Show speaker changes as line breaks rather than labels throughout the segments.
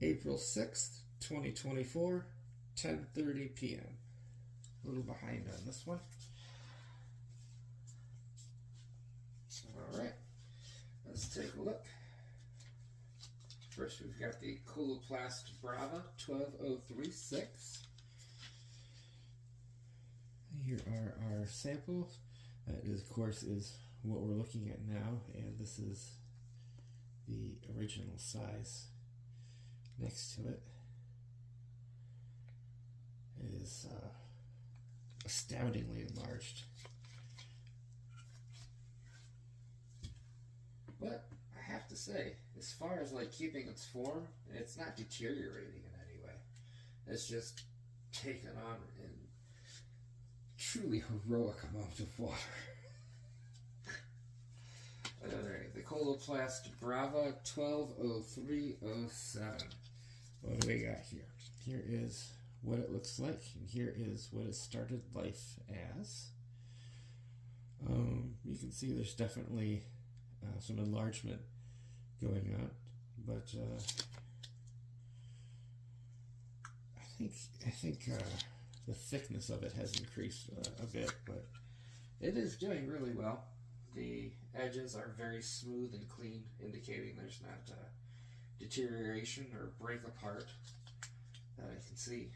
April 6th, 2024, 10:30 p.m. A little behind on this one. Alright, let's take a look. First we've got the Coloplast Brava 12036. Here are our samples. That is, of course, is what we're looking at now, and this is the original size. Next to it is astoundingly enlarged. But I have to say, as far as like keeping its form, it's not deteriorating in any way. It's just taken on an truly heroic amount of water. Alright, the Coloplast Brava 120307. What do we got here? Here is what it looks like, and here is what it started life as. You can see there's definitely some enlargement going on, but I think the thickness of it has increased a bit, but it is doing really well. The edges are very smooth and clean, indicating there's not deterioration or break apart that I can see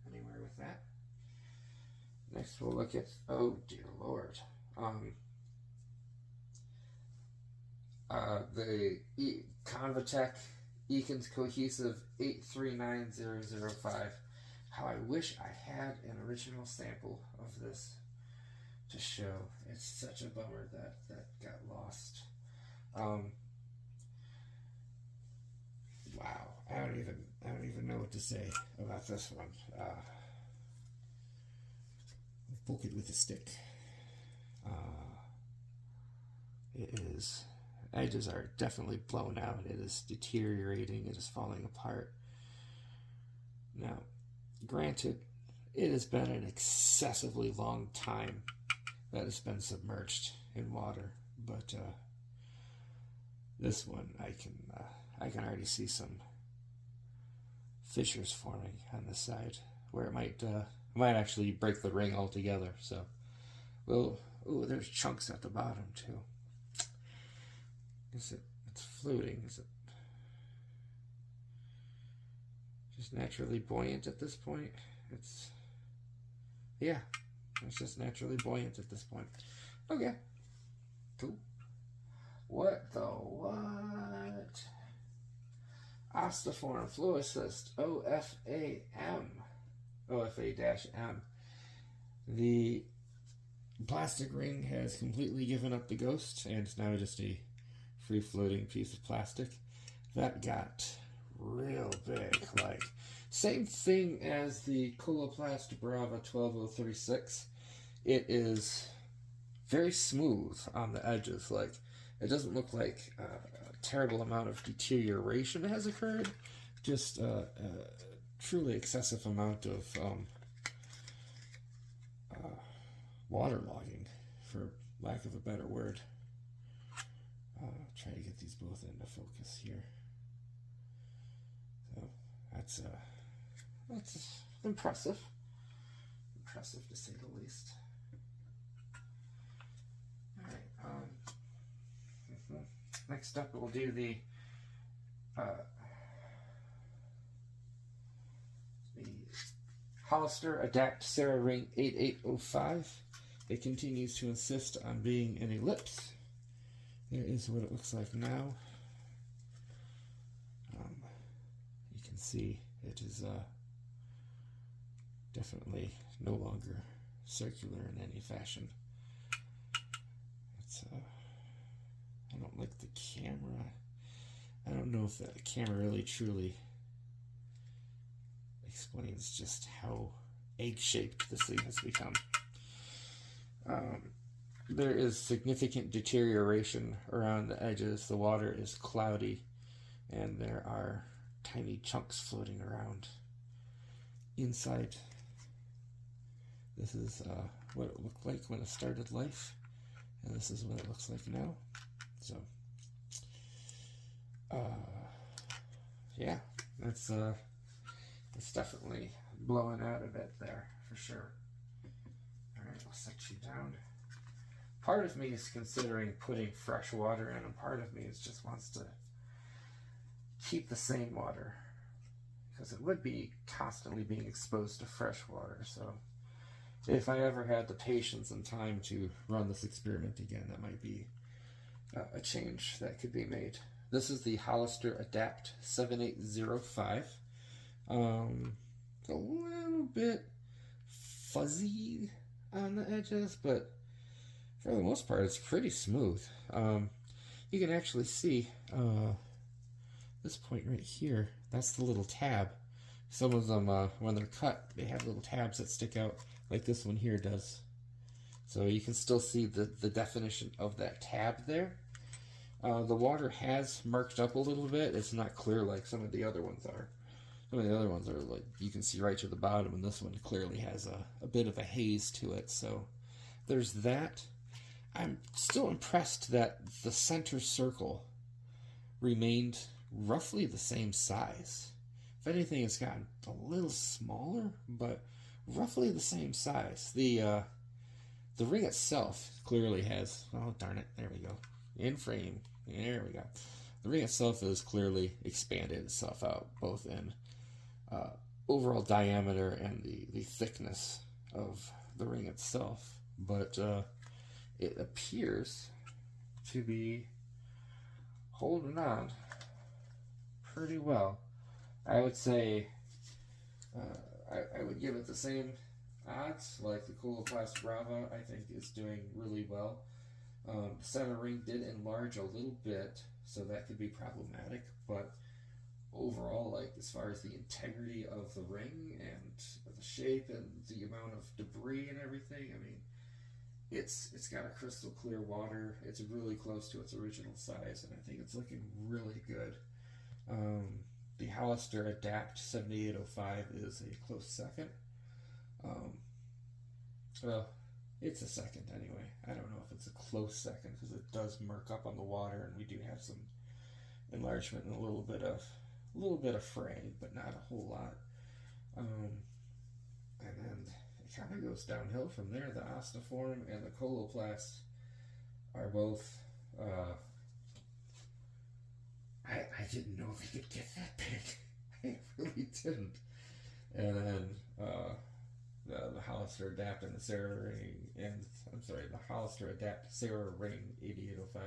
anywhere with that. Next we'll look at, oh dear lord, the Convatec Eakins Cohesive 839005. How I wish I had an original sample of this to show. It's such a bummer that got lost. Wow, I don't even know what to say about this one. Poke it with a stick. It is. Edges are definitely blown out. It is deteriorating. It is falling apart. Now, granted, it has been an excessively long time that it's been submerged in water, but this one I can already see some fissures forming on the side where it might actually break the ring altogether. So, well, ooh, there's chunks at the bottom too. It's floating. Is it just naturally buoyant at this point? It's just naturally buoyant at this point. Okay, cool. What the what? Osteoform Fluassist OFA-M. The plastic ring has completely given up the ghost and is now just a free-floating piece of plastic. That got real big. Like, same thing as the Coloplast Brava 12036. It is very smooth on the edges. Like, it doesn't look like a terrible amount of deterioration has occurred. Just a truly excessive amount of waterlogging, for lack of a better word. Try to get these both into focus here. So that's impressive. Impressive to say the least. All right. Next up, we'll do the Hollister Adapt CeraRing 8805. It continues to insist on being an ellipse. There is what it looks like now. You can see it is definitely no longer circular in any fashion. It's I don't like the camera. I don't know if the camera really truly explains just how egg-shaped this thing has become. There is significant deterioration around the edges. The water is cloudy, and there are tiny chunks floating around inside. This is what it looked like when it started life, and this is what it looks like now. So, yeah, it's definitely blowing out a bit there for sure. All right, I'll set you down. Part of me is considering putting fresh water in, and part of me just wants to keep the same water because it would be constantly being exposed to fresh water. So if I ever had the patience and time to run this experiment again, that might be a change that could be made. This is the Hollister Adapt 7805. It's a little bit fuzzy on the edges, but for the most part, it's pretty smooth. You can actually see this point right here. That's the little tab. Some of them, when they're cut, they have little tabs that stick out, like this one here does. So you can still see the definition of that tab there. The water has marked up a little bit. It's not clear like some of the other ones are. Some of the other ones are like, you can see right to the bottom, and this one clearly has a bit of a haze to it. So there's that. I'm still impressed that the center circle remained roughly the same size. If anything, it's gotten a little smaller, but roughly the same size. The ring itself clearly has, oh darn it, there we go, in frame, there we go. The ring itself has clearly expanded itself out, both in overall diameter and the thickness of the ring itself. But it appears to be holding on pretty well. I would say I would give it the same odds, like the Coloplast Brava, I think is doing really well. The center ring did enlarge a little bit, so that could be problematic, but overall, like as far as the integrity of the ring and the shape and the amount of debris and everything, I mean, it's got a crystal clear water. It's really close to its original size, and I think it's looking really good. The Hollister Adapt 7805 is a close second. Well, it's a second anyway. I don't know if it's a close second because it does murk up on the water, and we do have some enlargement and a little bit of fray, but not a whole lot. And then it kind of goes downhill from there. The Osteoform and the Coloplast are both. I didn't know they could get that big. I really didn't. And then the Hollister Adapt and the Sarah Ring, and the Hollister Adapt Sarah Ring 8805,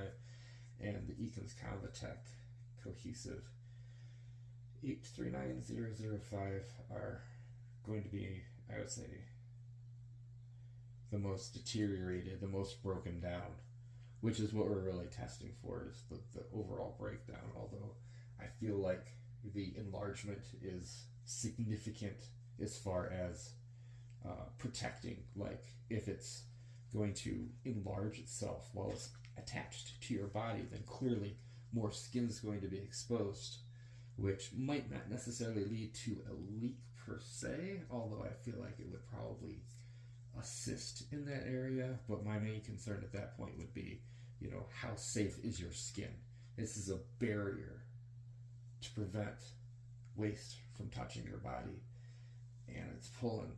and the Ekins Convatec Cohesive 839005 are going to be, I would say, the most deteriorated, the most broken down, which is what we're really testing for, is the overall breakdown, although I feel like the enlargement is significant as far as protecting, like if it's going to enlarge itself while it's attached to your body, then clearly more skin is going to be exposed, which might not necessarily lead to a leak per se, although I feel like it would probably assist in that area. But my main concern at that point would be, how safe is your skin? This is a barrier to prevent waste from touching your body, and it's pulling.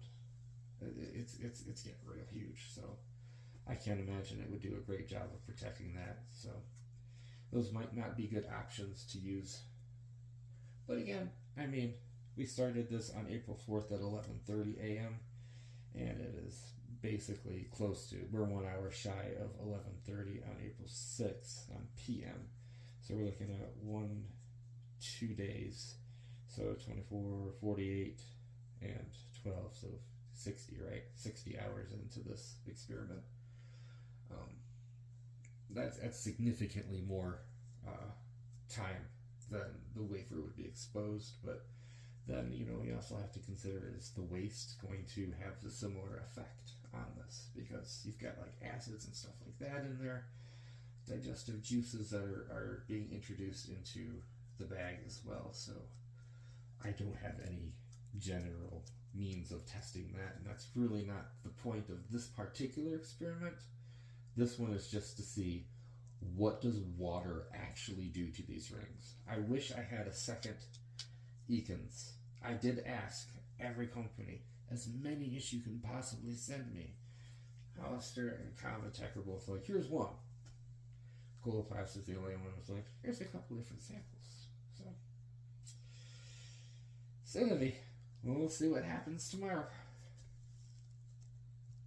It's getting real huge, so I can't imagine it would do a great job of protecting that. So those might not be good options to use. But again, I mean, we started this on April 4th at 11:30 a.m. and it is basically close to, we're 1 hour shy of 11:30 on April 6th on p.m. So we're looking at 2 days, so 24, 48, and 12, so 60, right? 60 hours into this experiment. That's significantly more time than the wafer would be exposed, but then, we also have to consider, is the waste going to have the similar effect on this? Because you've got like acids and stuff like that in there, digestive juices that are being introduced into the bag as well. So I don't have any general means of testing that, and that's really not the point of this particular experiment. This one is just to see, what does water actually do to these rings? I wish I had a second Econs. I did ask every company, as many as you can possibly send me. Hollister and Combitech are both like, here's one. Coloplast is the only one who's like, here's a couple different samples. So, Cinity, we'll see what happens tomorrow.